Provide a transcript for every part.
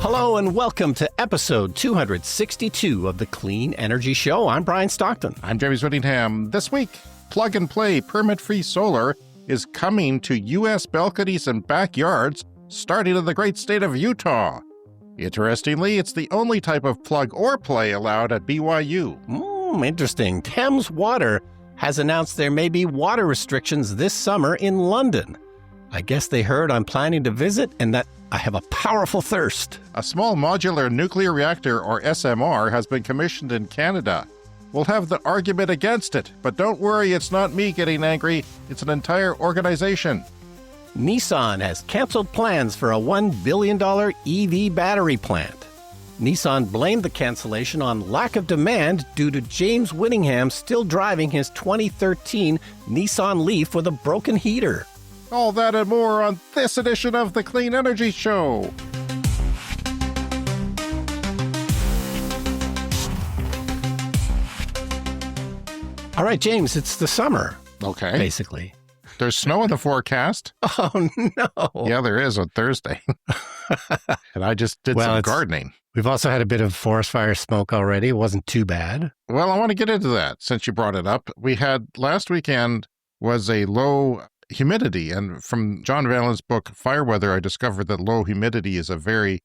Hello and welcome to episode 262 of the Clean Energy Show. I'm Brian Stockton. I'm James Whittingham. This week, plug-and-play permit-free solar is coming to U.S. balconies and backyards, starting in the great state of Utah. Interestingly, it's the only type of plug or play allowed at BYU. Interesting. Thames Water has announced there may be water restrictions this summer in London. I guess they heard I'm planning to visit and that I have a powerful thirst. A small modular nuclear reactor, or SMR, has been commissioned in Canada. We'll have the argument against it, but don't worry, it's not me getting angry, it's an entire organization. Nissan has canceled plans for a $1 billion EV battery plant. Nissan blamed the cancellation on lack of demand due to James Whittingham still driving his 2013 Nissan Leaf with a broken heater. All that and more on this edition of the Clean Energy Show. All right, James, it's the summer. Okay. Basically. There's snow in the forecast. Oh, no. Yeah, there is on Thursday. And I just did some gardening. We've also had a bit of forest fire smoke already. It wasn't too bad. Well, I want to get into that since you brought it up. We had last weekend was a low humidity. And from John Valen's book, Fire Weather, I discovered that low humidity is a very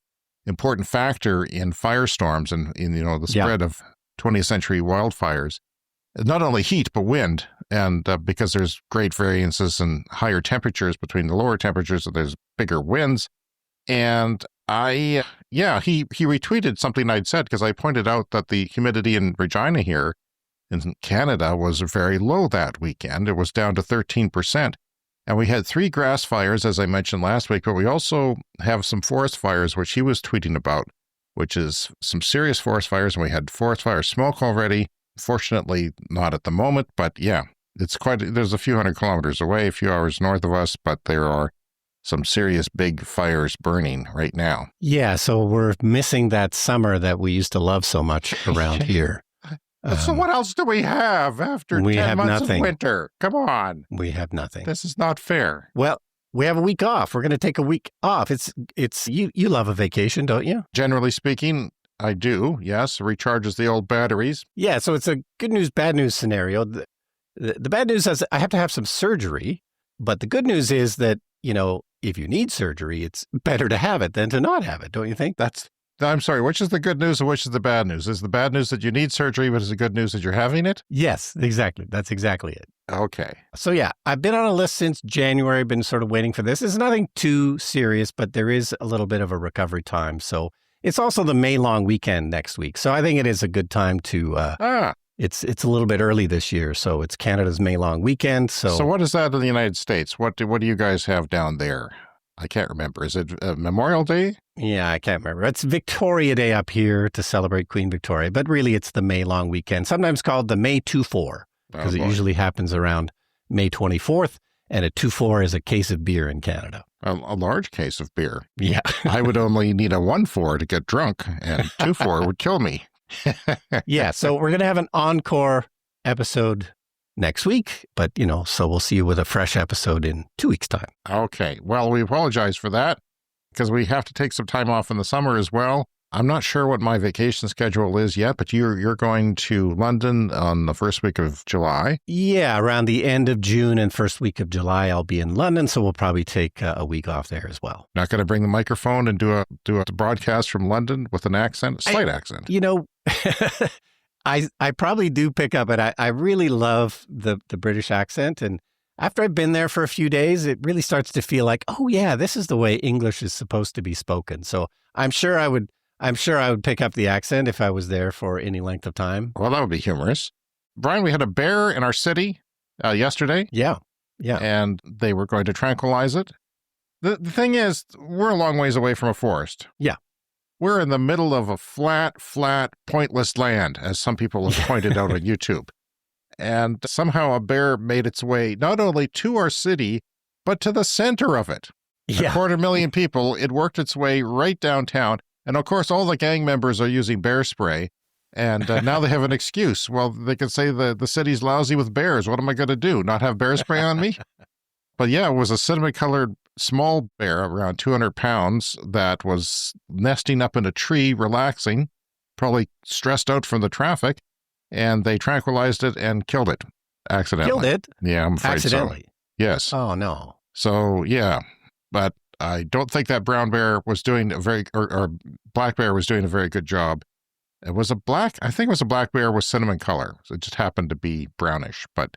important factor in firestorms and in, the spread of 20th century wildfires. Not only heat, but wind. And because there's great variances and higher temperatures between the lower temperatures, so there's bigger winds. And he retweeted something I'd said because I pointed out that the humidity in Regina here in Canada was very low that weekend. It was down to 13%. And we had 3 grass fires, as I mentioned last week, but we also have some forest fires, which he was tweeting about, which is some serious forest fires. And we had forest fire smoke already. Fortunately, not at the moment, but yeah, there's a few hundred kilometers away, a few hours north of us, but there are some serious big fires burning right now. Yeah, so we're missing that summer that we used to love so much around here. So what else do we have after 10 months of winter? Come on. We have nothing. This is not fair. Well, we have a week off. We're going to take a week off. You love a vacation, don't you? Generally speaking, I do, yes. Recharges the old batteries. Yeah, so it's a good news, bad news scenario. The bad news is I have to have some surgery, but the good news is that, if you need surgery, it's better to have it than to not have it, don't you think? I'm sorry, which is the good news and which is the bad news? Is the bad news that you need surgery, but is the good news that you're having it? Yes, exactly. That's exactly it. Okay. So yeah, I've been on a list since January, been sort of waiting for this. It's nothing too serious, but there is a little bit of a recovery time. So it's also the May long weekend next week. So I think it is a good time to, it's a little bit early this year. So it's Canada's May long weekend. So what is that in the United States? What do you guys have down there? I can't remember. Is it Memorial Day? Yeah, I can't remember. It's Victoria Day up here to celebrate Queen Victoria, but really it's the May long weekend, sometimes called the May 2-4, because it usually happens around May 24th, and a 2-4 is a case of beer in Canada. A large case of beer. Yeah. I would only need a 1-4 to get drunk, and 2-4 would kill me. Yeah, so we're going to have an encore episode next week, but so we'll see you with a fresh episode in 2 weeks' time. Okay. Well, we apologize for that because we have to take some time off in the summer as well. I'm not sure what my vacation schedule is yet, but you're going to London on the first week of July. Yeah, around the end of June and first week of July, I'll be in London, so we'll probably take a week off there as well. Not going to bring the microphone and do a broadcast from London with an accent, a slight accent. I probably do pick up it. I really love the British accent. And after I've been there for a few days, it really starts to feel like, oh yeah, this is the way English is supposed to be spoken. So I'm sure I would pick up the accent if I was there for any length of time. Well, that would be humorous. Brian, we had a bear in our city yesterday. Yeah. And they were going to tranquilize it. The thing is, we're a long ways away from a forest. Yeah. We're in the middle of a flat, pointless land, as some people have pointed out on YouTube. And somehow a bear made its way not only to our city, but to the center of it. Yeah. 250,000 people, it worked its way right downtown. And of course, all the gang members are using bear spray. And now they have an excuse. Well, they can say the city's lousy with bears. What am I going to do? Not have bear spray on me? But yeah, it was a cinnamon-colored small bear, around 200 pounds, that was nesting up in a tree, relaxing, probably stressed out from the traffic, and they tranquilized it and killed it accidentally. Killed it? Yeah, I'm afraid Accidentally? so. Yes. Oh, no. So, yeah, but I don't think that brown bear was doing or black bear was doing a very good job. I think it was a black bear with cinnamon color. So it just happened to be brownish, but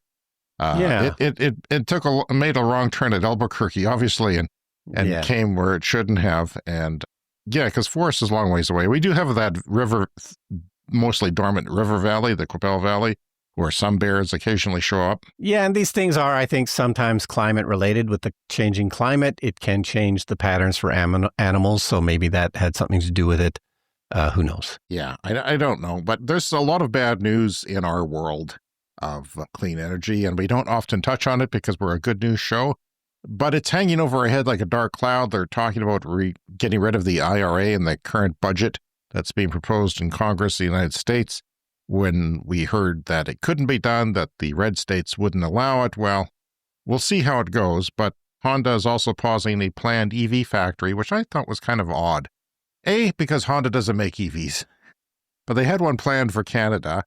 it made a wrong turn at Albuquerque, obviously, and came where it shouldn't have. And yeah, because forest is a long ways away. We do have that river, mostly dormant river valley, the Quappelle Valley, where some bears occasionally show up. Yeah, and these things are, I think, sometimes climate related. With the changing climate, it can change the patterns for animals, so maybe that had something to do with it. Who knows? Yeah, I don't know, but there's a lot of bad news in our world of clean energy, and we don't often touch on it because we're a good news show, but it's hanging over our head like a dark cloud. They're talking about getting rid of the IRA and the current budget that's being proposed in Congress of the United States. When we heard that it couldn't be done, that the red states wouldn't allow it, well, we'll see how it goes, but Honda is also pausing a planned EV factory, which I thought was kind of odd. Because Honda doesn't make EVs, but they had one planned for Canada,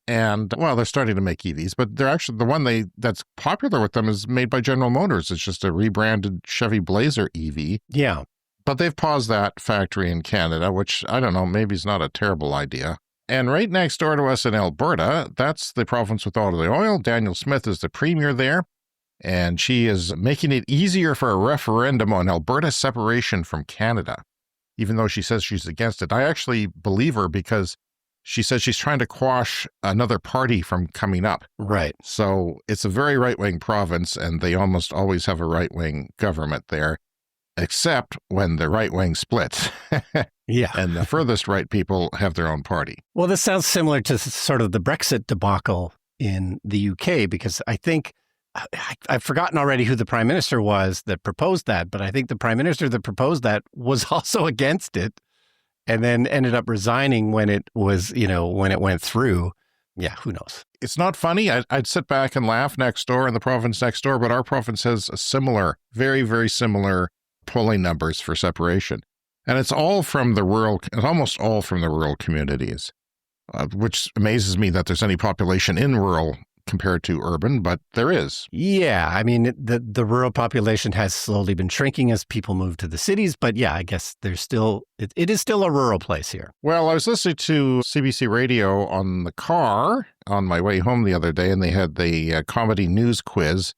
and, well, they're starting to make EVs, but they're actually, the one that's popular with them is made by General Motors. It's just a rebranded Chevy Blazer EV. Yeah. But they've paused that factory in Canada, which, I don't know, maybe is not a terrible idea. And right next door to us in Alberta, that's the province with all of the oil. Danielle Smith is the premier there, and she is making it easier for a referendum on Alberta separation from Canada, even though she says she's against it. I actually believe her because she says she's trying to quash another party from coming up. Right. So it's a very right-wing province, and they almost always have a right-wing government there, except when the right wing splits. Yeah. And the furthest right people have their own party. Well, this sounds similar to sort of the Brexit debacle in the UK, because I think I've forgotten already who the prime minister was that proposed that, but I think the prime minister that proposed that was also against it and then ended up resigning when it was, when it went through. Yeah, who knows? It's not funny. I'd sit back and laugh next door in the province next door, but our province has a similar, very, very similar polling numbers for separation. And it's almost all from the rural communities, which amazes me that there's any population in rural compared to urban, but there is. Yeah, I mean, the rural population has slowly been shrinking as people move to the cities, but yeah, I guess there's still, it is still a rural place here. Well, I was listening to CBC Radio on the car on my way home the other day, and they had the comedy news quiz,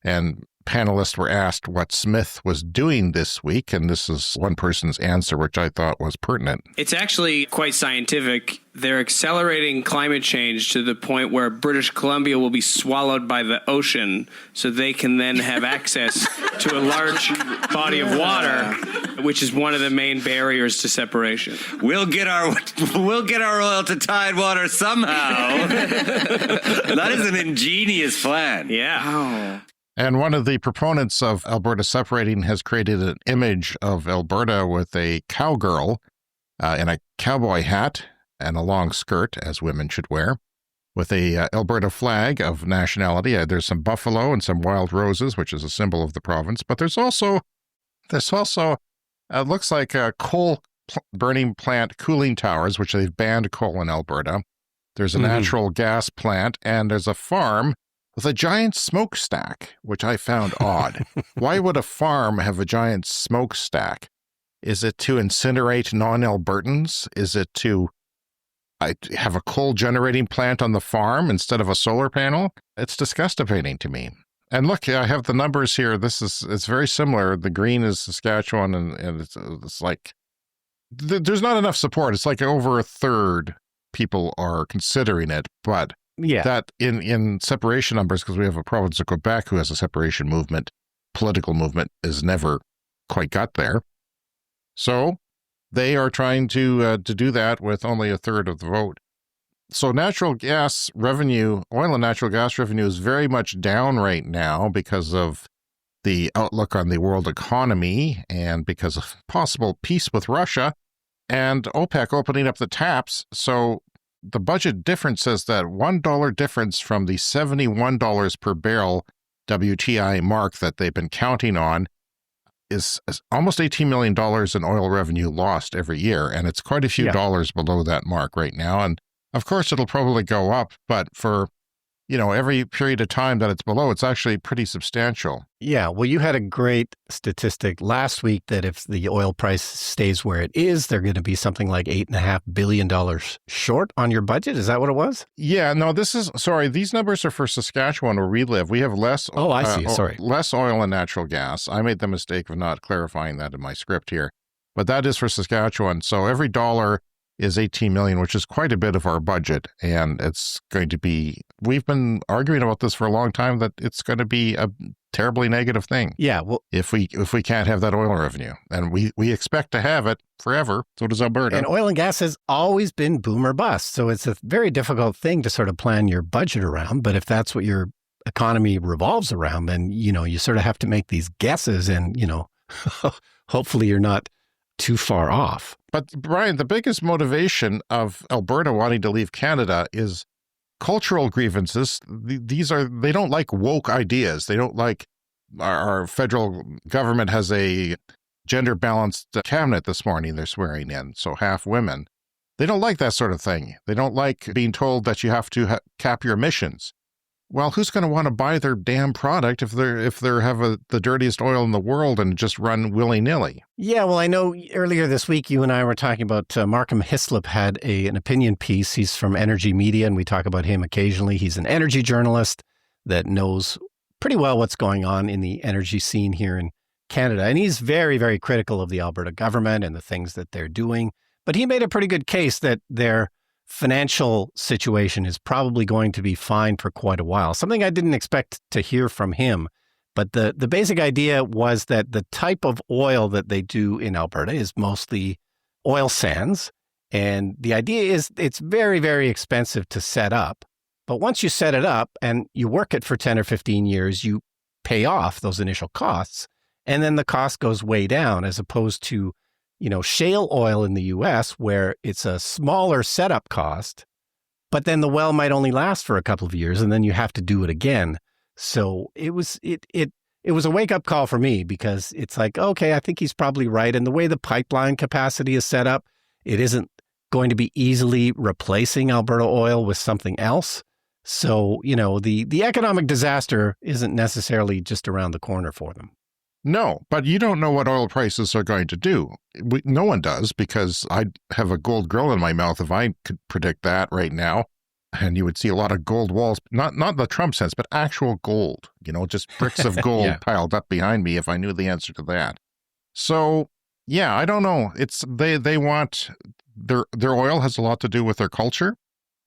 and panelists were asked what Smith was doing this week, and this is one person's answer, which I thought was pertinent. It's actually quite scientific. They're accelerating climate change to the point where British Columbia will be swallowed by the ocean, so they can then have access to a large body of water, which is one of the main barriers to separation. We'll get our oil to Tidewater somehow. That is an ingenious plan. Yeah. Oh. And one of the proponents of Alberta separating has created an image of Alberta with a cowgirl in a cowboy hat and a long skirt, as women should wear, with a Alberta flag of nationality. There's some buffalo and some wild roses, which is a symbol of the province. But there's also looks like coal burning plant cooling towers, which they've banned coal in Alberta. There's a natural gas plant, and there's a farm with a giant smokestack, which I found odd. Why would a farm have a giant smokestack? Is it to incinerate non-Albertans? Is it to have a coal generating plant on the farm instead of a solar panel? It's disgusting to me. And look, I have the numbers here. It's very similar. The green is Saskatchewan, and it's like, there's not enough support. It's like over a third people are considering it, but yeah, that in separation numbers, because we have a province of Quebec who has a separation movement, political movement, is never quite got there. So they are trying to do that with only a third of the vote. So natural gas revenue, oil and natural gas revenue is very much down right now because of the outlook on the world economy and because of possible peace with Russia and OPEC opening up the taps. So the budget difference says that $1 difference from the $71 per barrel WTI mark that they've been counting on is almost $18 million in oil revenue lost every year. And it's quite a few dollars below that mark right now. And of course, it'll probably go up. But for, every period of time that it's below, it's actually pretty substantial. Yeah. Well, you had a great statistic last week that if the oil price stays where it is, they're going to be something like $8.5 billion short on your budget. Is that what it was? Yeah. No, these numbers are for Saskatchewan where we live. We have less. Oh, I see. Sorry. Less oil and natural gas. I made the mistake of not clarifying that in my script here. But that is for Saskatchewan. So every dollar is 18 million, which is quite a bit of our budget. And it's going to be, we've been arguing about this for a long time, that it's going to be a terribly negative thing. Yeah. Well, if we can't have that oil revenue, and we expect to have it forever. So does Alberta. And oil and gas has always been boom or bust. So it's a very difficult thing to sort of plan your budget around. But if that's what your economy revolves around, then, you sort of have to make these guesses and, hopefully you're not too far off. But Brian, the biggest motivation of Alberta wanting to leave Canada is cultural grievances. They don't like woke ideas. They don't like our federal government has a gender balanced cabinet this morning they're swearing in, so half women. They don't like that sort of thing. They don't like being told that you have to cap your emissions. Well, who's going to want to buy their damn product if they have the dirtiest oil in the world and just run willy-nilly? Yeah, well, I know earlier this week you and I were talking about Markham Hislop had an opinion piece. He's from Energy Media, and we talk about him occasionally. He's an energy journalist that knows pretty well what's going on in the energy scene here in Canada. And he's very, very critical of the Alberta government and the things that they're doing. But he made a pretty good case that their financial situation is probably going to be fine for quite a while. Something I didn't expect to hear from him. But the basic idea was that the type of oil that they do in Alberta is mostly oil sands. And the idea is it's very, very expensive to set up. But once you set it up and you work it for 10 or 15 years, you pay off those initial costs. And then the cost goes way down, as opposed to shale oil in the U.S., where it's a smaller setup cost, but then the well might only last for a couple of years and then you have to do it again. So it was a wake-up call for me, because it's like, okay, I think he's probably right. And the way the pipeline capacity is set up, it isn't going to be easily replacing Alberta oil with something else. So, the economic disaster isn't necessarily just around the corner for them. No, but you don't know what oil prices are going to do. No one does, because I'd have a gold grill in my mouth if I could predict that right now. And you would see a lot of gold walls, not the Trump sense, but actual gold, just bricks of gold piled up behind me if I knew the answer to that. So, yeah, I don't know. It's they want their oil has a lot to do with their culture,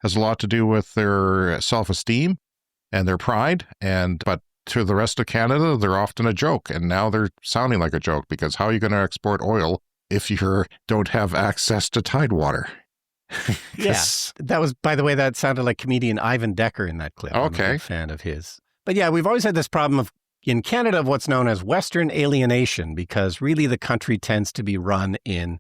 has a lot to do with their self-esteem and their pride, but to the rest of Canada, they're often a joke. And now they're sounding like a joke, because how are you going to export oil if you don't have access to tidewater? Yes. That was, by the way, that sounded like comedian Ivan Decker in that clip. Okay. I'm a big fan of his. But yeah, we've always had this problem in Canada of what's known as Western alienation, because really the country tends to be run in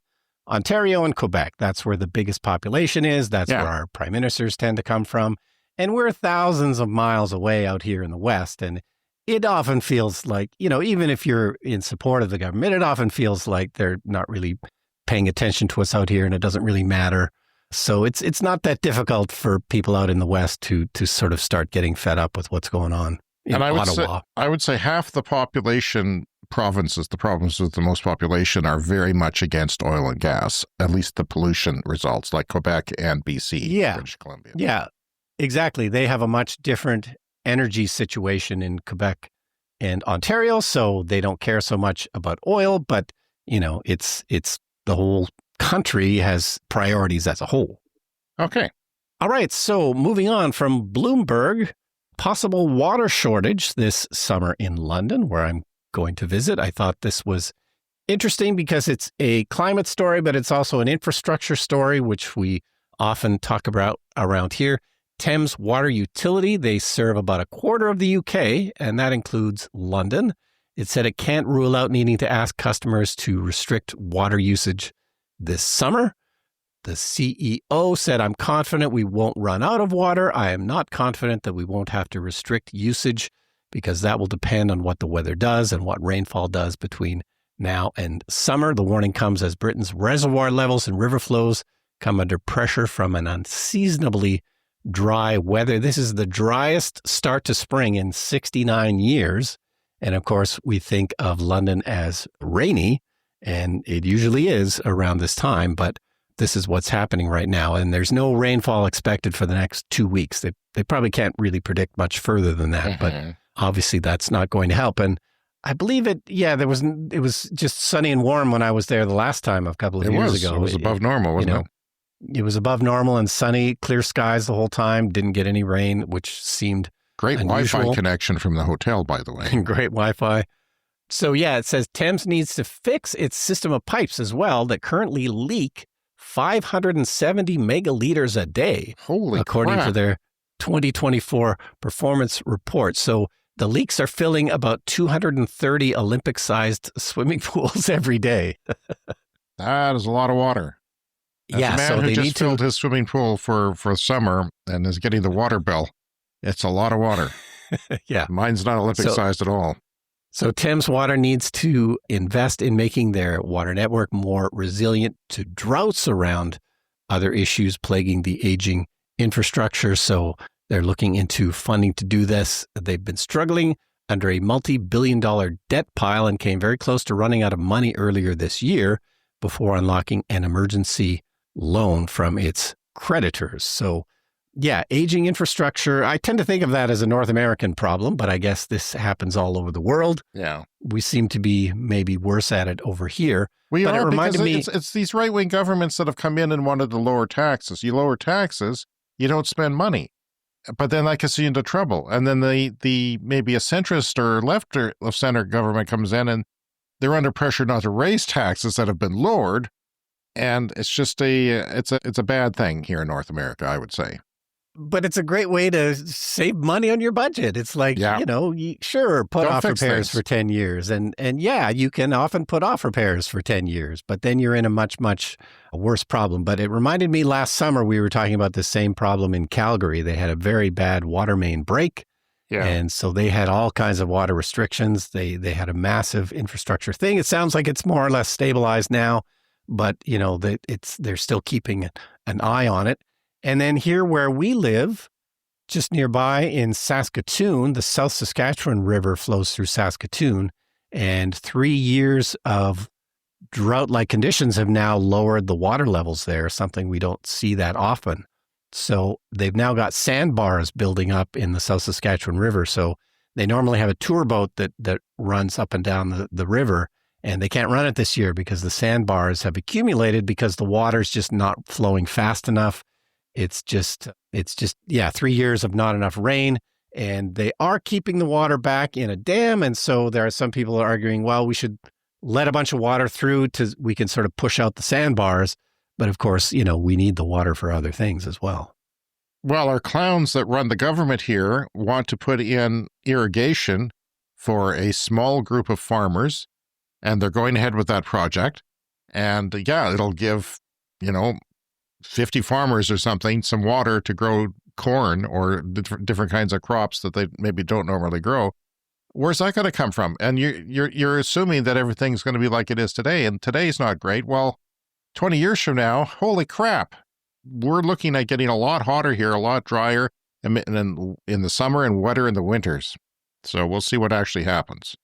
Ontario and Quebec. That's where the biggest population is. That's where our prime ministers tend to come from. And we're thousands of miles away out here in the West. And it often feels like, even if you're in support of the government, it often feels like they're not really paying attention to us out here, and it doesn't really matter. So it's not that difficult for people out in the West to sort of start getting fed up with what's going on in Ottawa. I would say half the population provinces, the provinces with the most population, are very much against oil and gas, at least the pollution results, like Quebec and BC, British Columbia. Yeah, exactly. They have a much different energy situation in Quebec and Ontario, so they don't care so much about oil, but it's the whole country has priorities as a whole. Okay. All right, so moving on from Bloomberg, possible water shortage this summer in London, where I'm going to visit. I thought this was interesting because it's a climate story, but it's also an infrastructure story, which we often talk about around here. Thames Water Utility, they serve about a quarter of the UK, and that includes London. It said it can't rule out needing to ask customers to restrict water usage this summer. The CEO said, "I'm confident we won't run out of water. I am not confident that we won't have to restrict usage, because that will depend on what the weather does and what rainfall does between now and summer. The warning comes as Britain's reservoir levels and river flows come under pressure from an unseasonably dry weather. This is the driest start to spring in 69 years. And of course, we think of London as rainy, and it usually is around this time, but this is what's happening right now. And there's no rainfall expected for the next 2 weeks. They probably can't really predict much further than that, but obviously that's not going to help. And I believe it was just sunny and warm when I was there the last time a couple of years ago. It was above normal, wasn't it? It was above normal and sunny, clear skies the whole time, didn't get any rain, which seemed great unusual. Wi-Fi connection from the hotel, by the way. Great Wi-Fi. So yeah, it says Thames needs to fix its system of pipes as well that currently leak 570 megaliters a day, according to their 2024 performance report. So the leaks are filling about 230 Olympic-sized swimming pools every day. That is a lot of water. As a man who just filled his swimming pool for summer and is getting the water bill, it's a lot of water. Yeah. Mine's not Olympic-sized at all. So Thames Water needs to invest in making their water network more resilient to droughts around other issues plaguing the aging infrastructure. So they're looking into funding to do this. They've been struggling under a multi-billion-dollar debt pile and came very close to running out of money earlier this year before unlocking an emergency loan from its creditors. So yeah, aging infrastructure. I tend to think of that as a North American problem, but I guess this happens all over the world. Yeah. We seem to be maybe worse at it over here. We but are, it reminded me, it's these right-wing governments that have come in and wanted to lower taxes. You lower taxes, you don't spend money. But then that gets you into trouble. And then the maybe a centrist or left or center government comes in and they're under pressure not to raise taxes that have been lowered. And it's just it's a bad thing here in North America, I would say. But it's a great way to save money on your budget. It's like, sure, put off repairs for 10 years. And yeah, you can often put off repairs for 10 years, but then you're in a much, much worse problem. But it reminded me last summer, we were talking about the same problem in Calgary. They had a very bad water main break. Yeah. And so they had all kinds of water restrictions. They had a massive infrastructure thing. It sounds like it's more or less stabilized now, but they're still keeping an eye on it. And then here where we live, just nearby in Saskatoon, the South Saskatchewan River flows through Saskatoon, and 3 years of drought-like conditions have now lowered the water levels there, something we don't see that often. So they've now got sandbars building up in the South Saskatchewan River. So they normally have a tour boat that runs up and down the river, and they can't run it this year because the sandbars have accumulated because the water's just not flowing fast enough. It's just 3 years of not enough rain, and they are keeping the water back in a dam. And so there are some people arguing, well, we should let a bunch of water through we can sort of push out the sandbars. But of course, we need the water for other things as well. Well, our clowns that run the government here want to put in irrigation for a small group of farmers, and they're going ahead with that project. And yeah, it'll give, 50 farmers or something, some water to grow corn or different kinds of crops that they maybe don't normally grow. Where's that going to come from? And you're assuming that everything's going to be like it is today, and today's not great. Well, 20 years from now, holy crap, we're looking at getting a lot hotter here, a lot drier in the summer and wetter in the winters. So we'll see what actually happens.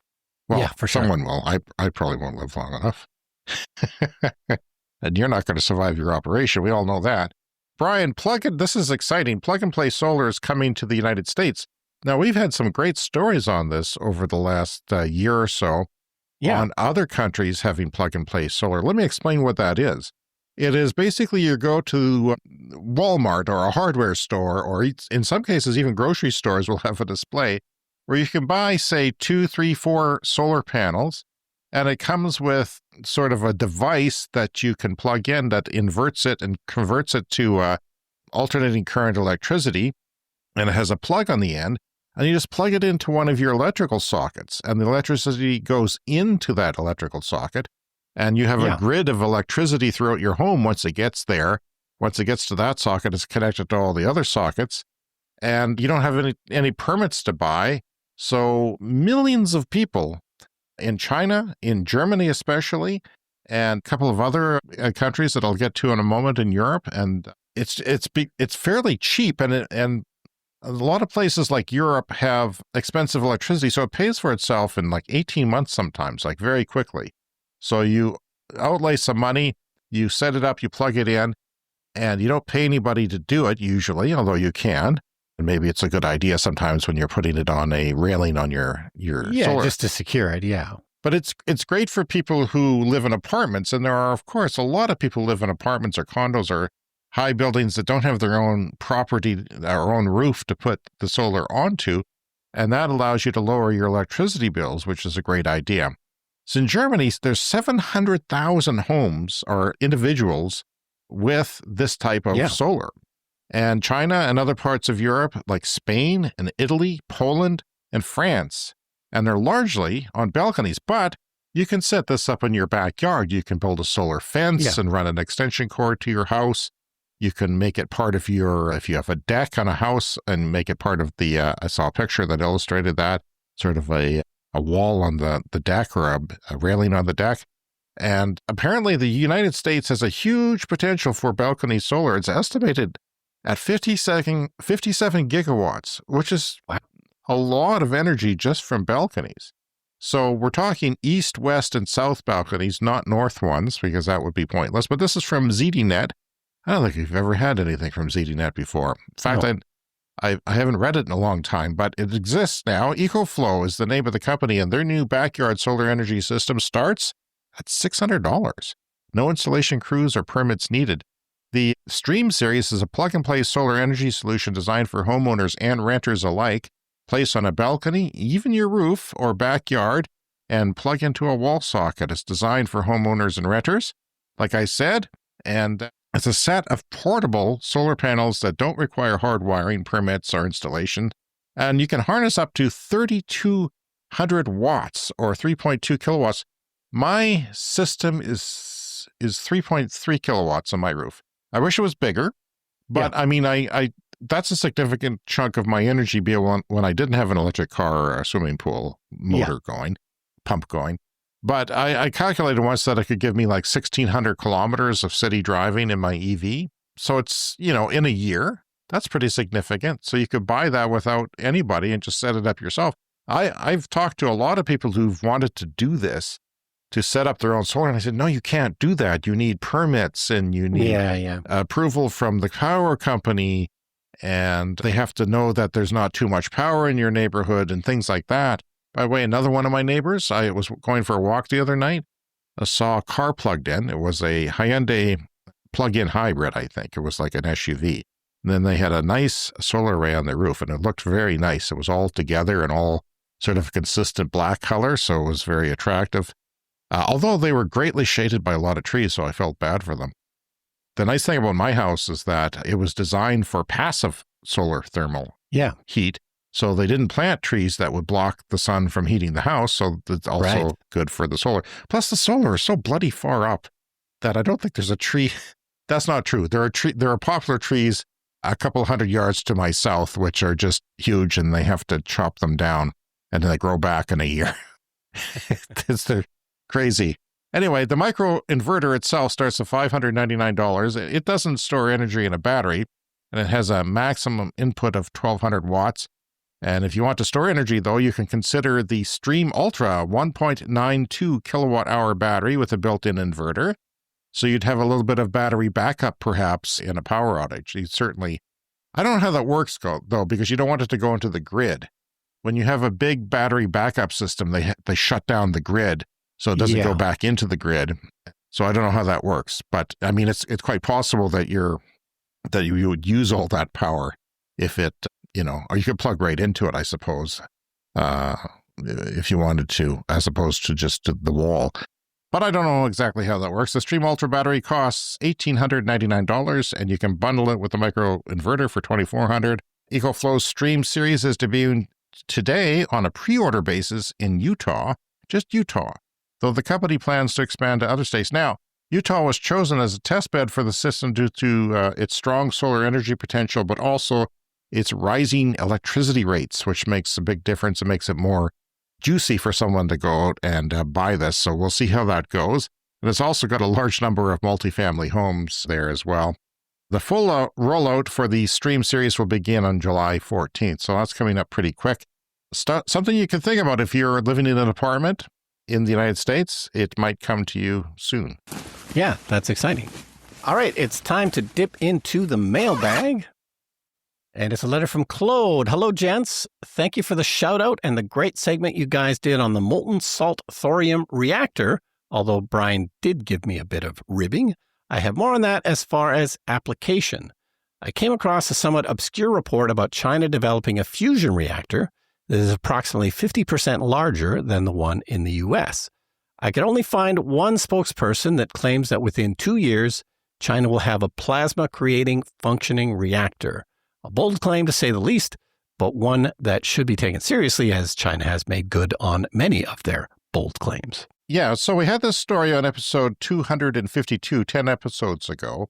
Well, yeah, for sure. Someone will. I probably won't live long enough. And you're not going to survive your operation. We all know that. Brian, this is exciting. Plug-and-play solar is coming to the United States. Now, we've had some great stories on this over the last year or so on other countries having plug-and-play solar. Let me explain what that is. It is basically you go to Walmart or a hardware store, or in some cases even grocery stores will have a display where you can buy, say, 2, 3, 4 solar panels, and it comes with sort of a device that you can plug in that inverts it and converts it to alternating current electricity, and it has a plug on the end, and you just plug it into one of your electrical sockets, and the electricity goes into that electrical socket, and you have a grid of electricity throughout your home once it gets there. Once it gets to that socket, it's connected to all the other sockets, and you don't have any permits to buy. So millions of people in China, in Germany especially, and a couple of other countries that I'll get to in a moment in Europe. And it's fairly cheap, and a lot of places like Europe have expensive electricity, so it pays for itself in like 18 months sometimes, like very quickly. So you outlay some money, you set it up, you plug it in, and you don't pay anybody to do it usually, although you can. And maybe it's a good idea sometimes when you're putting it on a railing on your solar. Just to secure it, yeah. But it's great for people who live in apartments, and there are, of course, a lot of people who live in apartments or condos or high buildings that don't have their own property, their own roof to put the solar onto, and that allows you to lower your electricity bills, which is a great idea. So in Germany, there's 700,000 homes or individuals with this type of solar. And China and other parts of Europe, like Spain and Italy, Poland, and France, and they're largely on balconies, but you can set this up in your backyard. You can build a solar fence and run an extension cord to your house. You can make it part of if you have a deck on a house, and make it part of I saw a picture that illustrated that, sort of a wall on the deck or a railing on the deck. And apparently the United States has a huge potential for balcony solar. It's estimated at 57 gigawatts, which is a lot of energy just from balconies. So we're talking east, west, and south balconies, not north ones, because that would be pointless. But this is from ZDNet. I don't think you've ever had anything from ZDNet before. In fact, no. I haven't read it in a long time, but it exists now. EcoFlow is the name of the company, and their new backyard solar energy system starts at $600. No installation crews or permits needed. The Stream series is a plug-and-play solar energy solution designed for homeowners and renters alike. Place on a balcony, even your roof or backyard, and plug into a wall socket. It's designed for homeowners and renters, like I said, and it's a set of portable solar panels that don't require hard wiring, permits, or installation. And you can harness up to 3,200 watts or 3.2 kilowatts. My system is 3.3 kilowatts on my roof. I wish it was bigger, but I mean, I that's a significant chunk of my energy bill when I didn't have an electric car or a swimming pool motor going, pump going. But I calculated once that it could give me like 1,600 kilometers of city driving in my EV. So it's, in a year, that's pretty significant. So you could buy that without anybody and just set it up yourself. I've talked to a lot of people who've wanted to do this, to set up their own solar. And I said, no, you can't do that. You need permits and you need approval from the power company. And they have to know that there's not too much power in your neighborhood and things like that. By the way, another one of my neighbors, I was going for a walk the other night. I saw a car plugged in. It was a Hyundai plug-in hybrid, I think. It was like an SUV. And then they had a nice solar array on their roof, and it looked very nice. It was all together and all sort of consistent black color, so it was very attractive. Although they were greatly shaded by a lot of trees, so I felt bad for them. The nice thing about my house is that it was designed for passive solar thermal heat. So they didn't plant trees that would block the sun from heating the house. So it's also good for the solar. Plus the solar is so bloody far up that I don't think there's a tree. That's not true. There are poplar trees a couple hundred yards to my south, which are just huge, and they have to chop them down and then they grow back in a year. They're crazy. Anyway, the micro inverter itself starts at $599. It doesn't store energy in a battery, and it has a maximum input of 1,200 watts. And if you want to store energy, though, you can consider the Stream Ultra 1.92 kilowatt hour battery with a built-in inverter. So you'd have a little bit of battery backup, perhaps, in a power outage. I don't know how that works, though, because you don't want it to go into the grid. When you have a big battery backup system, they shut down the grid, so it doesn't go back into the grid. So I don't know how that works. But, I mean, it's quite possible that you would use all that power if it... or you could plug right into it, I suppose, if you wanted to, as opposed to just the wall. But I don't know exactly how that works. The Stream Ultra battery costs $1,899, and you can bundle it with the micro inverter for $2,400. EcoFlow's Stream series is debuting today on a pre-order basis in Utah, just Utah, though the company plans to expand to other states. Now, Utah was chosen as a test bed for the system due to its strong solar energy potential, but also its rising electricity rates, which makes a big difference. It makes it more juicy for someone to go out and buy this. So we'll see how that goes. And it's also got a large number of multifamily homes there as well. The full rollout for the Stream series will begin on July 14th. So that's coming up pretty quick. Something you can think about if you're living in an apartment in the United States, it might come to you soon. Yeah, that's exciting. All right, it's time to dip into the mailbag. And it's a letter from Claude. Hello, gents. Thank you for the shout out and the great segment you guys did on the molten salt thorium reactor. Although Brian did give me a bit of ribbing, I have more on that as far as application. I came across a somewhat obscure report about China developing a fusion reactor that is approximately 50% larger than the one in the US. I could only find one spokesperson that claims that within 2 years, China will have a plasma-creating functioning reactor. A bold claim to say the least, but one that should be taken seriously as China has made good on many of their bold claims. Yeah, so we had this story on episode 252, 10 episodes ago.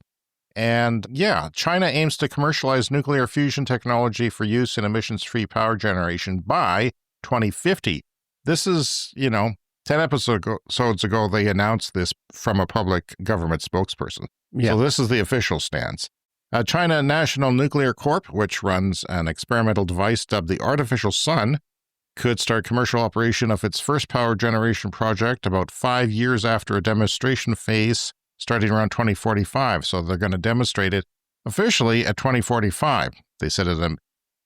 And yeah, China aims to commercialize nuclear fusion technology for use in emissions-free power generation by 2050. This is, 10 episodes ago, they announced this from a public government spokesperson. Yeah. So this is the official stance. China National Nuclear Corp, which runs an experimental device dubbed the Artificial Sun, could start commercial operation of its first power generation project about 5 years after a demonstration phase starting around 2045. So they're going to demonstrate it officially at 2045. They said at a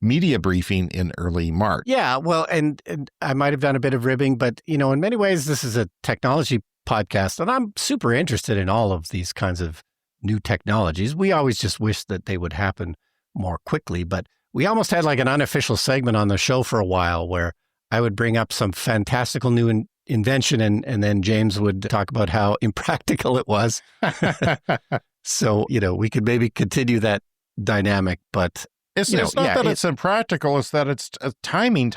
media briefing in early March. Yeah, well, and I might have done a bit of ribbing, but, in many ways, this is a technology podcast, and I'm super interested in all of these kinds of new technologies. We always just wish that they would happen more quickly, but we almost had like an unofficial segment on the show for a while where I would bring up some fantastical new invention and then James would talk about how impractical it was. So, we could maybe continue that dynamic, but it's not that it's impractical, it's that it's timing.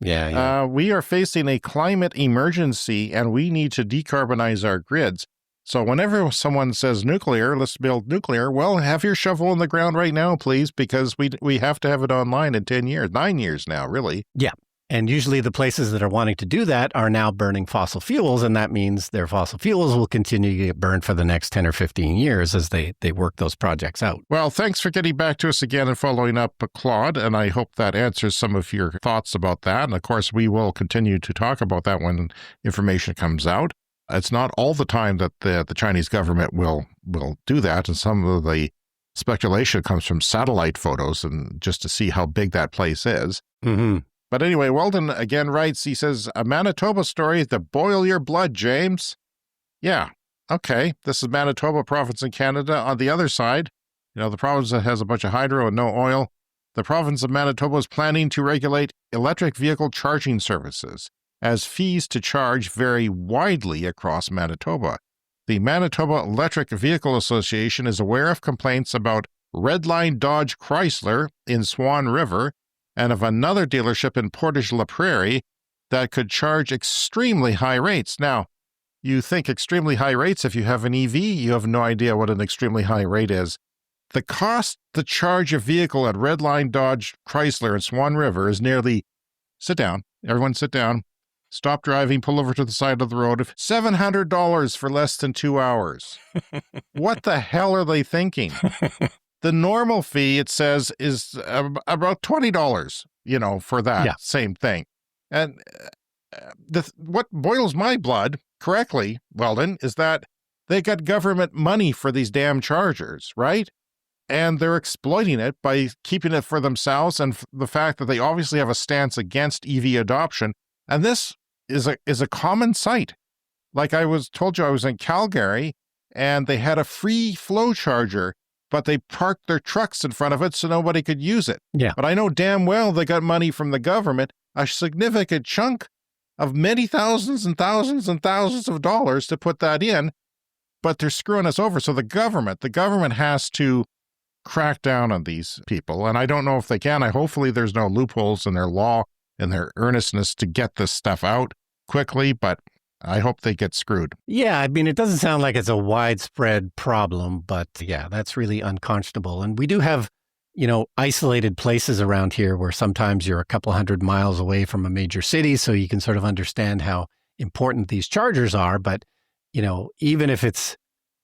Yeah. We are facing a climate emergency and we need to decarbonize our grids. So whenever someone says nuclear, let's build nuclear, well, have your shovel in the ground right now, please, because we have to have it online in 10 years, 9 years now, really. Yeah. And usually the places that are wanting to do that are now burning fossil fuels, and that means their fossil fuels will continue to get burned for the next 10 or 15 years as they work those projects out. Well, thanks for getting back to us again and following up, Claude, and I hope that answers some of your thoughts about that. And of course, we will continue to talk about that when information comes out. It's not all the time that the Chinese government will do that, and some of the speculation comes from satellite photos and just to see how big that place is. Mm-hmm. But anyway, Weldon again writes, he says, a Manitoba story to boil your blood, James. Yeah, okay. This is Manitoba province in Canada. On the other side, the province that has a bunch of hydro and no oil, the province of Manitoba is planning to regulate electric vehicle charging services, as fees to charge vary widely across Manitoba. The Manitoba Electric Vehicle Association is aware of complaints about Redline Dodge Chrysler in Swan River and of another dealership in Portage-la Prairie that could charge extremely high rates. Now, you think extremely high rates if you have an EV, you have no idea what an extremely high rate is. The cost to charge a vehicle at Redline Dodge Chrysler in Swan River is nearly, sit down, everyone sit down, stop driving, pull over to the side of the road, $700 for less than 2 hours. What the hell are they thinking? The normal fee, it says, is about $20, for that same thing. And what boils my blood, correctly, Weldon, is that they got government money for these damn chargers, right? And they're exploiting it by keeping it for themselves, and the fact that they obviously have a stance against EV adoption. And this is a common sight. Like told you I was in Calgary, and they had a free flow charger, but they parked their trucks in front of it so nobody could use it. Yeah. But I know damn well they got money from the government, a significant chunk of many thousands and thousands and thousands of dollars to put that in, but they're screwing us over. So the government has to crack down on these people, and I don't know if they can. Hopefully there's no loopholes in their law and their earnestness to get this stuff out quickly, but I hope they get screwed. Yeah, it doesn't sound like it's a widespread problem, but yeah, that's really unconscionable. And we do have isolated places around here where sometimes you're a couple hundred miles away from a major city, so you can sort of understand how important these chargers are. But, even if it's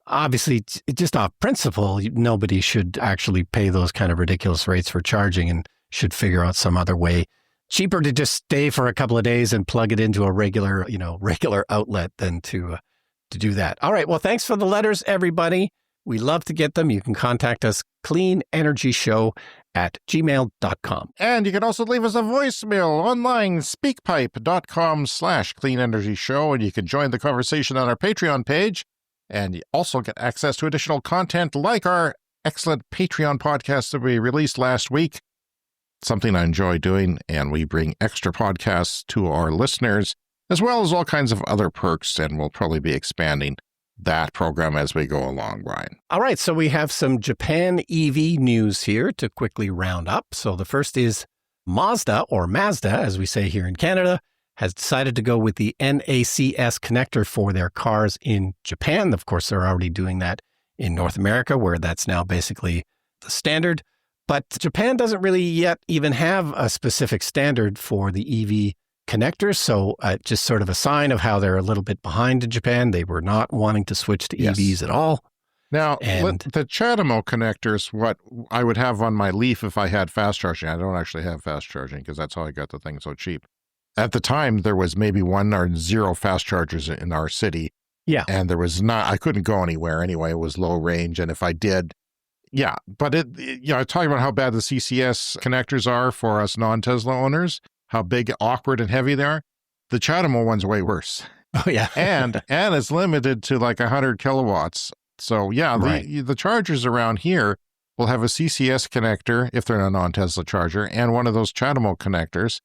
obviously just off principle, nobody should actually pay those kind of ridiculous rates for charging and should figure out some other way. Cheaper to just stay for a couple of days and plug it into a regular outlet than to do that. All right. Well, thanks for the letters, everybody. We love to get them. You can contact us, cleanenergyshow@gmail.com. And you can also leave us a voicemail online, speakpipe.com/cleanenergyshow, and you can join the conversation on our Patreon page. And you also get access to additional content like our excellent Patreon podcast that we released last week. Something I enjoy doing, and we bring extra podcasts to our listeners, as well as all kinds of other perks, and we'll probably be expanding that program as we go along, Brian. All right, so we have some Japan EV news here to quickly round up. So the first is Mazda, or Mazda, as we say here in Canada, has decided to go with the NACS connector for their cars in Japan. Of course, they're already doing that in North America, where that's now basically the standard. But Japan doesn't really yet even have a specific standard for the EV connectors. So just sort of a sign of how they're a little bit behind in Japan. They were not wanting to switch to EVs at all. Now, the CHAdeMO connector is what I would have on my Leaf if I had fast charging. I don't actually have fast charging because that's how I got the thing so cheap. At the time, there was maybe 1 or 0 fast chargers in our city. Yeah. And there was I couldn't go anywhere anyway. It was low range. And if I did, but talking about how bad the CCS connectors are for us non-Tesla owners, how big, awkward, and heavy they are. The CHAdeMO one's way worse. Oh, yeah. and it's limited to like 100 kilowatts. So, the chargers around here will have a CCS connector if they're a non-Tesla charger and one of those CHAdeMO connectors.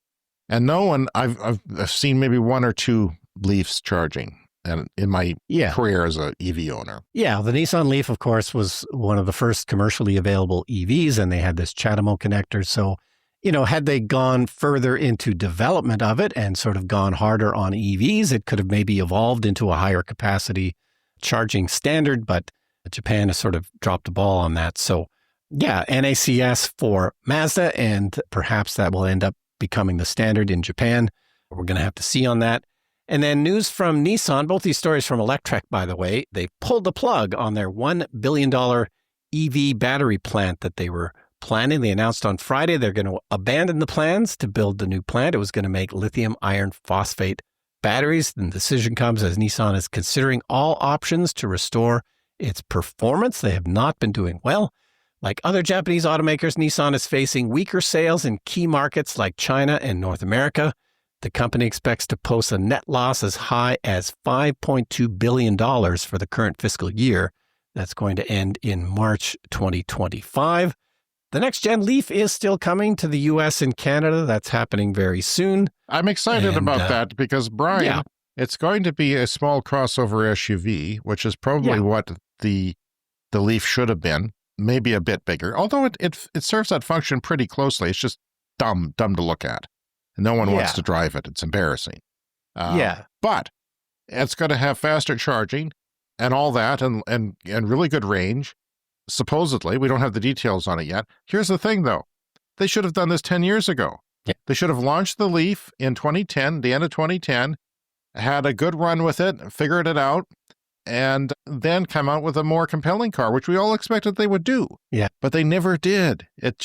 And no one, I've seen maybe 1 or 2 Leafs charging. And in my career as an EV owner. Yeah, the Nissan Leaf, of course, was one of the first commercially available EVs, and they had this CHAdeMO connector. So, had they gone further into development of it and sort of gone harder on EVs, it could have maybe evolved into a higher capacity charging standard, but Japan has sort of dropped the ball on that. So, NACS for Mazda, and perhaps that will end up becoming the standard in Japan. We're going to have to see on that. And then news from Nissan, both these stories from Electrek, by the way. They pulled the plug on their $1 billion EV battery plant that they were planning. They announced on Friday they're going to abandon the plans to build the new plant. It was going to make lithium iron phosphate batteries. The decision comes as Nissan is considering all options to restore its performance. They have not been doing well. Like other Japanese automakers, Nissan is facing weaker sales in key markets like China and North America. The company expects to post a net loss as high as $5.2 billion for the current fiscal year. That's going to end in March 2025. The next-gen Leaf is still coming to the U.S. and Canada. That's happening very soon. I'm excited about that because, Brian, it's going to be a small crossover SUV, which is probably what the Leaf should have been, maybe a bit bigger, although it serves that function pretty closely. It's just dumb to look at. No one wants to drive it. It's embarrassing. But it's going to have faster charging and all that and really good range. Supposedly, we don't have the details on it yet. Here's the thing, though. They should have done this 10 years ago. Yeah. They should have launched the Leaf in 2010, the end of 2010, had a good run with it, figured it out, and then come out with a more compelling car, which we all expected they would do. Yeah. But they never did. It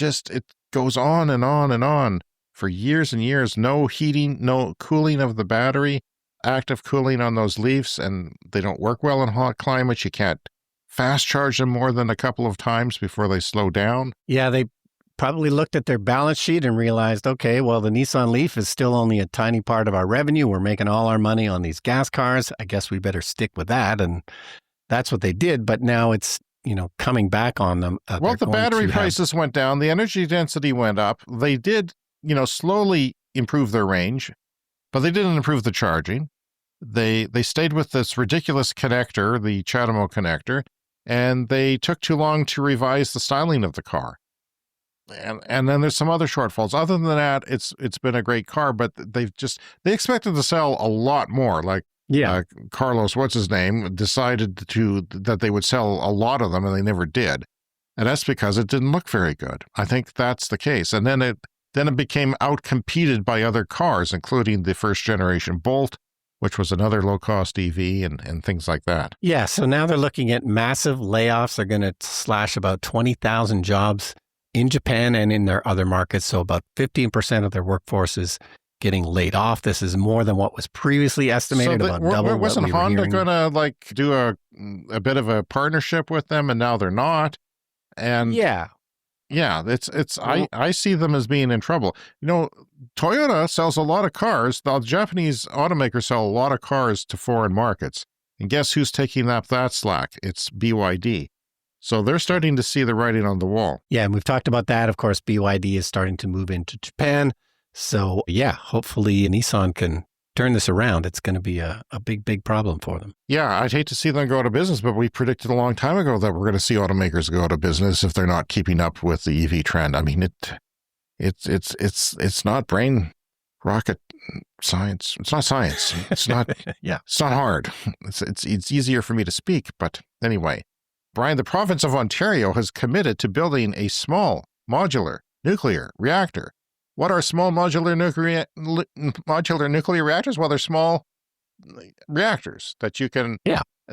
goes on and on and on for years and years. No heating, no cooling of the battery, active cooling on those Leafs, and they don't work well in hot climates. You can't fast charge them more than a couple of times before they slow down. Yeah, they probably looked at their balance sheet and realized, okay, well, the Nissan Leaf is still only a tiny part of our revenue. We're making all our money on these gas cars. I guess we better stick with that. And that's what they did. But now it's, coming back on them. Well, the battery prices went down. The energy density went up. They did, slowly improve their range, but they didn't improve the charging. They stayed with this ridiculous connector, the CHAdeMO connector, and they took too long to revise the styling of the car. And then there's some other shortfalls. Other than that, it's been a great car, but they expected to sell a lot more. Like Carlos, what's his name, decided that they would sell a lot of them, and they never did. And that's because it didn't look very good. I think that's the case. And then it became outcompeted by other cars, including the first generation Bolt, which was another low-cost EV and things like that. Yeah, so now they're looking at massive layoffs. They're going to slash about 20,000 jobs in Japan and in their other markets. So about 15% of their workforce is getting laid off. This is more than what was previously estimated, about double wasn't what we were Honda hearing. going to do a bit of a partnership with them, and now they're not? And Yeah. I see them as being in trouble. Toyota sells a lot of cars. The Japanese automakers sell a lot of cars to foreign markets. And guess who's taking up that slack? It's BYD. So they're starting to see the writing on the wall. Yeah, and we've talked about that. Of course, BYD is starting to move into Japan. So yeah, hopefully Nissan can turn this around. It's going to be a big problem for them. Yeah, I'd hate to see them go out of business, but we predicted a long time ago that we're going to see automakers go out of business if they're not keeping up with the EV trend. I mean, it's not brain rocket science. It's not science. It's not. Yeah, it's not hard. It's easier for me to speak, but anyway, Brian, the province of Ontario has committed to building a small modular nuclear reactor. What are small modular nuclear reactors? Well, they're small reactors that you can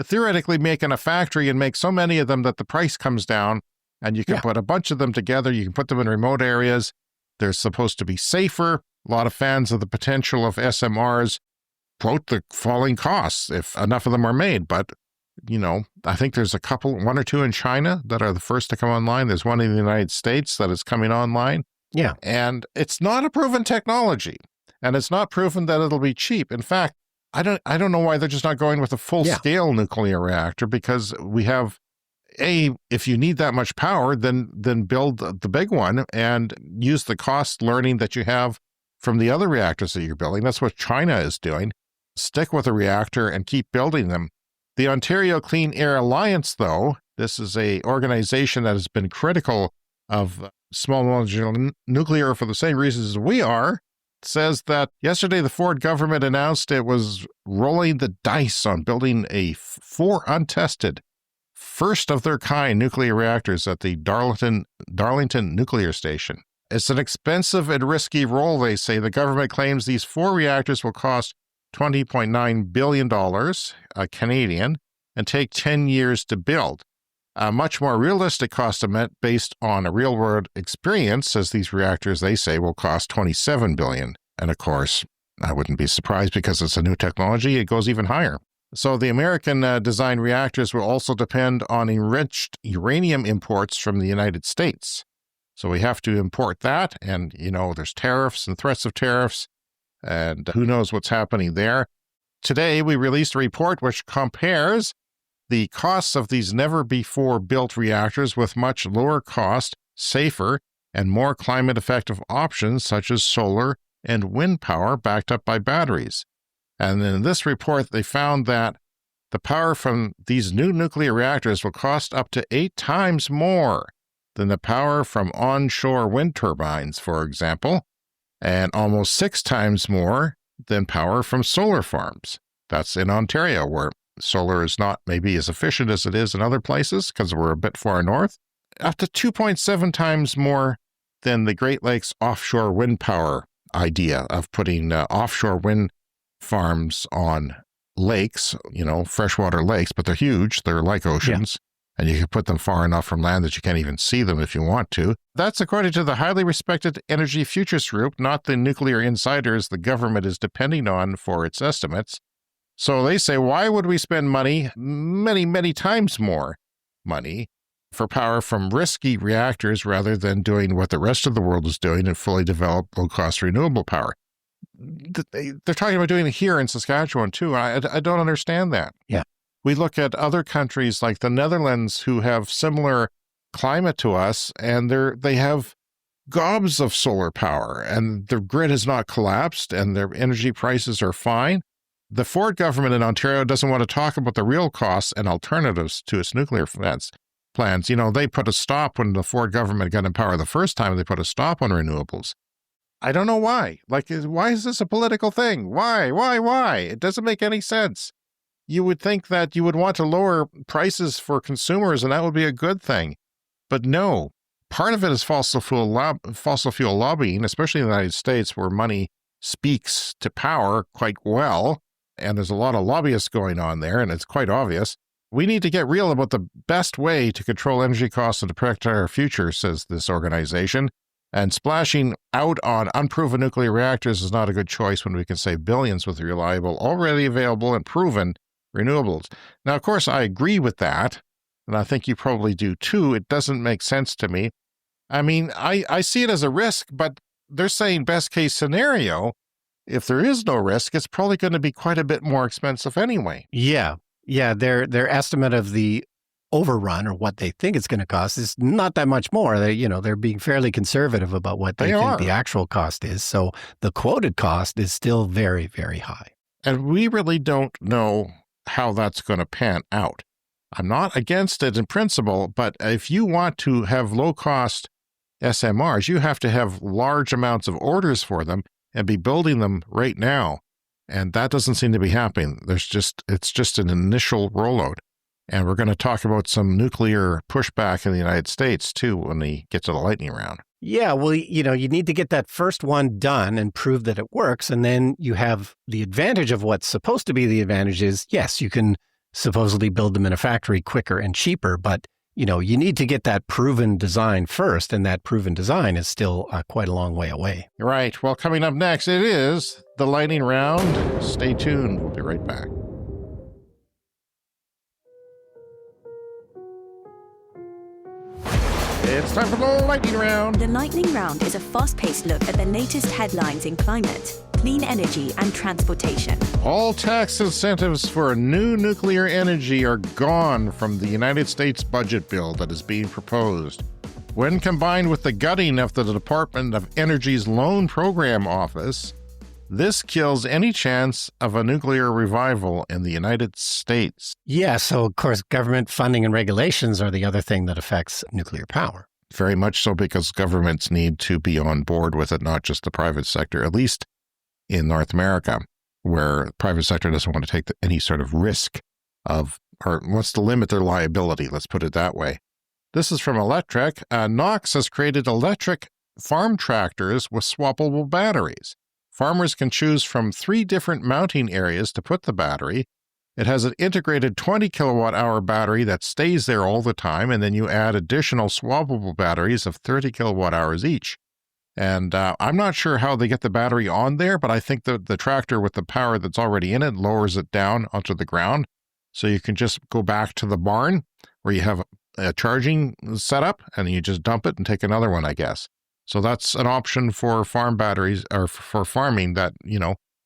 theoretically make in a factory and make so many of them that the price comes down, and you can put a bunch of them together. You can put them in remote areas. They're supposed to be safer. A lot of fans of the potential of SMRs quote the falling costs if enough of them are made. But, I think there's one or two in China that are the first to come online. There's one in the United States that is coming online. Yeah. And it's not a proven technology, and it's not proven that it'll be cheap. In fact, I don't know why they're just not going with a full-scale nuclear reactor, because we have, if you need that much power, then build the big one and use the cost learning that you have from the other reactors that you're building. That's what China is doing. Stick with a reactor and keep building them. The Ontario Clean Air Alliance, though, this is an organization that has been critical of small modular nuclear for the same reasons as we are, says that yesterday the Ford government announced it was rolling the dice on building 4 untested, first-of-their-kind nuclear reactors at the Darlington Nuclear Station. It's an expensive and risky roll, they say. The government claims these 4 reactors will cost $20.9 billion Canadian and take 10 years to build. A much more realistic cost estimate based on a real-world experience says these reactors, they say, will cost $27 billion. And of course, I wouldn't be surprised because it's a new technology. It goes even higher. So the American designed reactors will also depend on enriched uranium imports from the United States. So we have to import that. And, there's tariffs and threats of tariffs. And who knows what's happening there. Today, we released a report which compares the costs of these never-before-built reactors with much lower cost, safer, and more climate-effective options such as solar and wind power backed up by batteries. And in this report, they found that the power from these new nuclear reactors will cost up to 8 times more than the power from onshore wind turbines, for example, and almost 6 times more than power from solar farms. That's in Ontario, where solar is not maybe as efficient as it is in other places because we're a bit far north. Up to 2.7 times more than the Great Lakes offshore wind power idea of putting offshore wind farms on lakes, freshwater lakes, but they're huge. They're like oceans. And you can put them far enough from land that you can't even see them if you want to. That's according to the highly respected Energy Futures Group, not the nuclear insiders the government is depending on for its estimates. So they say, why would we spend money, many, many times more money, for power from risky reactors rather than doing what the rest of the world is doing and fully develop low-cost renewable power? They're talking about doing it here in Saskatchewan, too. I don't understand that. Yeah. We look at other countries like the Netherlands who have similar climate to us, and they have gobs of solar power, and their grid has not collapsed, and their energy prices are fine. The Ford government in Ontario doesn't want to talk about the real costs and alternatives to its nuclear plans. They put a stop when the Ford government got in power the first time. They put a stop on renewables. I don't know why. Why is this a political thing? Why? It doesn't make any sense. You would think that you would want to lower prices for consumers, and that would be a good thing. But no, part of it is fossil fuel lobbying, especially in the United States, where money speaks to power quite well. And there's a lot of lobbyists going on there, and it's quite obvious. We need to get real about the best way to control energy costs and to protect our future, says this organization. And splashing out on unproven nuclear reactors is not a good choice when we can save billions with reliable, already available, and proven renewables. Now, of course, I agree with that, and I think you probably do too. It doesn't make sense to me. I mean, I see it as a risk, but they're saying best case scenario. If there is no risk, it's probably going to be quite a bit more expensive anyway. Yeah. Their estimate of the overrun or what they think it's going to cost is not that much more. They're being fairly conservative about what they think the actual cost is. So the quoted cost is still very, very high. And we really don't know how that's going to pan out. I'm not against it in principle, but if you want to have low-cost SMRs, you have to have large amounts of orders for them and be building them right now. And that doesn't seem to be happening. It's just an initial rollout. And we're going to talk about some nuclear pushback in the United States, too, when we get to the lightning round. Yeah, well, you need to get that first one done and prove that it works. And then you have the advantage of what's supposed to be the advantage is, yes, you can supposedly build them in a factory quicker and cheaper. But, you need to get that proven design first. And that proven design is still quite a long way away. Right. Well, coming up next, it is the lightning round. Stay tuned. We'll be right back. It's time for the lightning round. The lightning round is a fast-paced look at the latest headlines in climate, clean energy, and transportation. All tax incentives for new nuclear energy are gone from the United States budget bill that is being proposed. When combined with the gutting of the Department of Energy's Loan Program Office, this kills any chance of a nuclear revival in the United States. Yeah, so of course, government funding and regulations are the other thing that affects nuclear power. Very much so, because governments need to be on board with it, not just the private sector, at least in North America, where the private sector doesn't want to take any sort of risk or wants to limit their liability, let's put it that way. This is from Electrek. NACS has created electric farm tractors with swappable batteries. Farmers can choose from 3 different mounting areas to put the battery. It has an integrated 20 kilowatt-hour battery that stays there all the time, and then you add additional swappable batteries of 30 kilowatt-hours each. And I'm not sure how they get the battery on there, but I think the tractor with the power that's already in it lowers it down onto the ground. So you can just go back to the barn where you have a charging setup, and you just dump it and take another one, I guess. So that's an option for farm batteries, or for farming that,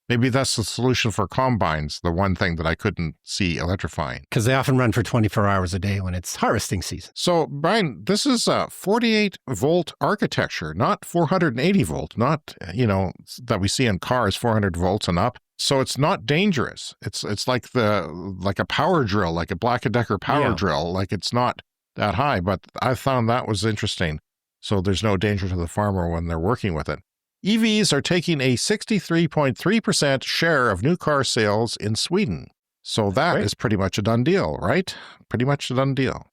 maybe that's the solution for combines, the one thing that I couldn't see electrifying. Because they often run for 24 hours a day when it's harvesting season. So, Brian, this is a 48-volt architecture, not 480 volt, not, that we see in cars, 400 volts and up. So it's not dangerous. It's like a power drill, like a Black & Decker power drill. Like, it's not that high, but I found that was interesting. So there's no danger to the farmer when they're working with it. EVs are taking a 63.3% share of new car sales in Sweden. So that is pretty much a done deal, right? Pretty much a done deal.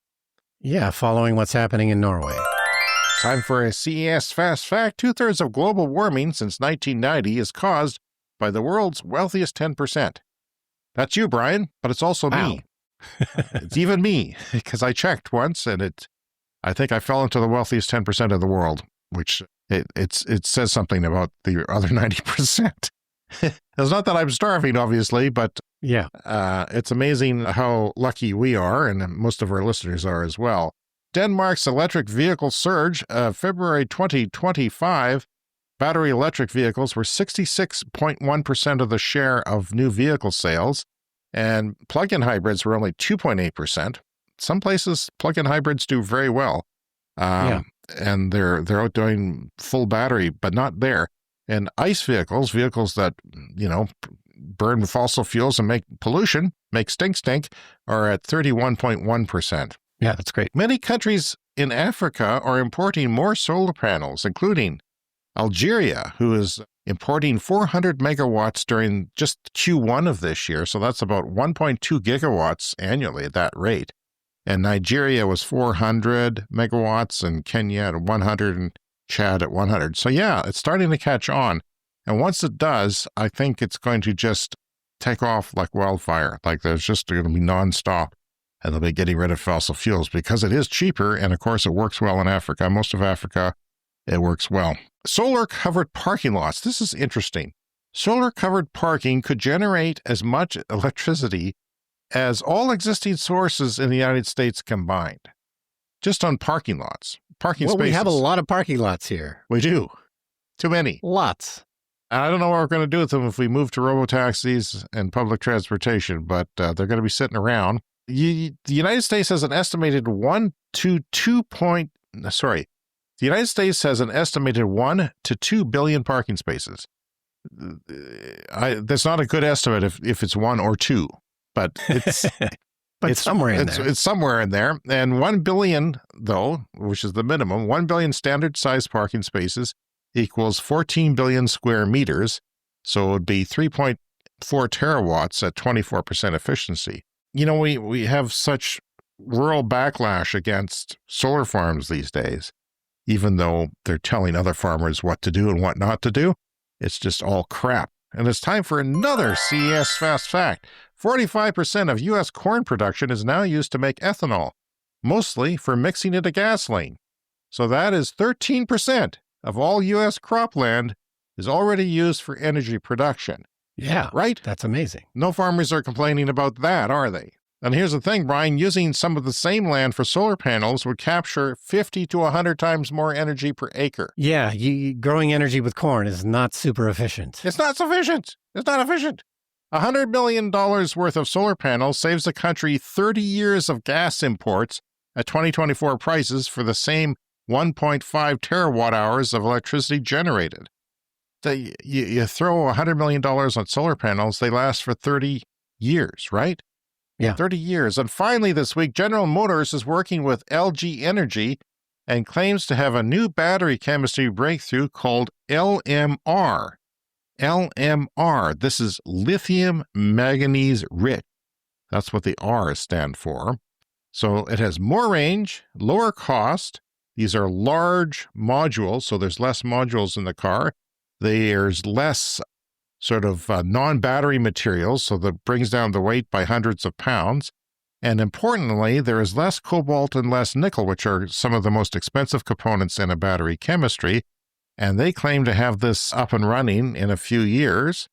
Yeah, following what's happening in Norway. Time for a CES Fast Fact. 2/3 of global warming since 1990 is caused by the world's wealthiest 10%. That's you, Brian, but it's also me. It's even me, because I checked once, and I think I fell into the wealthiest 10% of the world, which it says something about the other 90%. It's not that I'm starving, obviously, but it's amazing how lucky we are, and most of our listeners are as well. Denmark's electric vehicle surge, February 2025, battery electric vehicles were 66.1% of the share of new vehicle sales, and plug-in hybrids were only 2.8%. Some places, plug-in hybrids do very well, and they're outdoing full battery, but not there. And ICE vehicles that, burn fossil fuels and make pollution, make stink, are at 31.1%. Yeah, that's great. Many countries in Africa are importing more solar panels, including Algeria, who is importing 400 megawatts during just Q1 of this year. So that's about 1.2 gigawatts annually at that rate. and Nigeria was 400 megawatts, and Kenya at 100, and Chad at 100. So yeah, it's starting to catch on. And once it does, I think it's going to just take off like wildfire. Like there's just going to be nonstop, and they'll be getting rid of fossil fuels because it is cheaper. And of course, it works well in Africa. Most of Africa, it works well. Solar covered parking lots. This is interesting. Solar covered parking could generate as much electricity as all existing sources in the United States combined, just on parking lots, parking spaces. We have a lot of parking lots here. We do. Too many. Lots. I don't know what we're going to do with them if we move to robotaxis and public transportation, but they're going to be sitting around. The United States has an estimated 1 to 2 billion parking spaces. That's not a good estimate if it's 1 or 2, but it's it's somewhere in there. It's somewhere in there. And 1 billion, though, which is the minimum, 1 billion standard size parking spaces equals 14 billion square meters. So it would be 3.4 terawatts at 24% efficiency. You know, we have such rural backlash against solar farms these days, even though they're telling other farmers what to do and what not to do. It's just all crap. And it's time for another CES Fast Fact. 45% of U.S. corn production is now used to make ethanol, mostly for mixing into gasoline. So that is 13% of all U.S. cropland is already used for energy production. Yeah. Right? That's amazing. No farmers are complaining about that, are they? And here's the thing, Brian, using some of the same land for solar panels would capture 50 to 100 times more energy per acre. Yeah, growing energy with corn is not super efficient. It's not sufficient. It's not efficient. $100 million worth of solar panels saves the country 30 years of gas imports at 2024 prices for the same 1.5 terawatt hours of electricity generated. You throw $100 million on solar panels, they last for 30 years, right? Yeah. 30 years. And finally this week, General Motors is working with LG Energy and claims to have a new battery chemistry breakthrough called LMR. LMR. This is lithium manganese-rich. That's what the R stand for. So it has more range, lower cost. These are large modules, so there's less modules in the car. There's less sort of non-battery materials, so that brings down the weight by hundreds of pounds. And importantly, there is less cobalt and less nickel, which are some of the most expensive components in a battery chemistry. And they claim to have this up and running in a few years,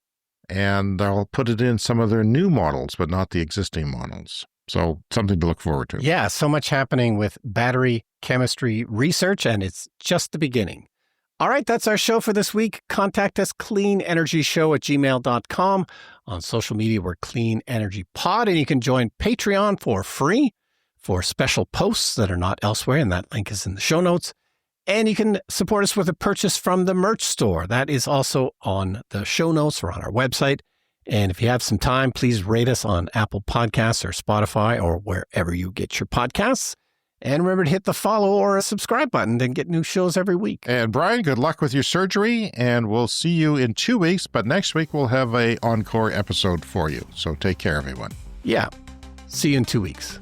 and they'll put it in some of their new models, but not the existing models. So something to look forward to. Yeah, so much happening with battery chemistry research, and it's just the beginning. All right, that's our show for this week. Contact us, cleanenergyshow@gmail.com. On social media, we're Clean Energy Pod, and you can join Patreon for free for special posts that are not elsewhere, and that link is in the show notes. And you can support us with a purchase from the merch store. That is also on the show notes or on our website. And if you have some time, please rate us on Apple Podcasts or Spotify or wherever you get your podcasts. And remember to hit the follow or a subscribe button to get new shows every week. And Brian, good luck with your surgery, and we'll see you in 2 weeks. But next week, we'll have an encore episode for you. So take care, everyone. Yeah. See you in 2 weeks.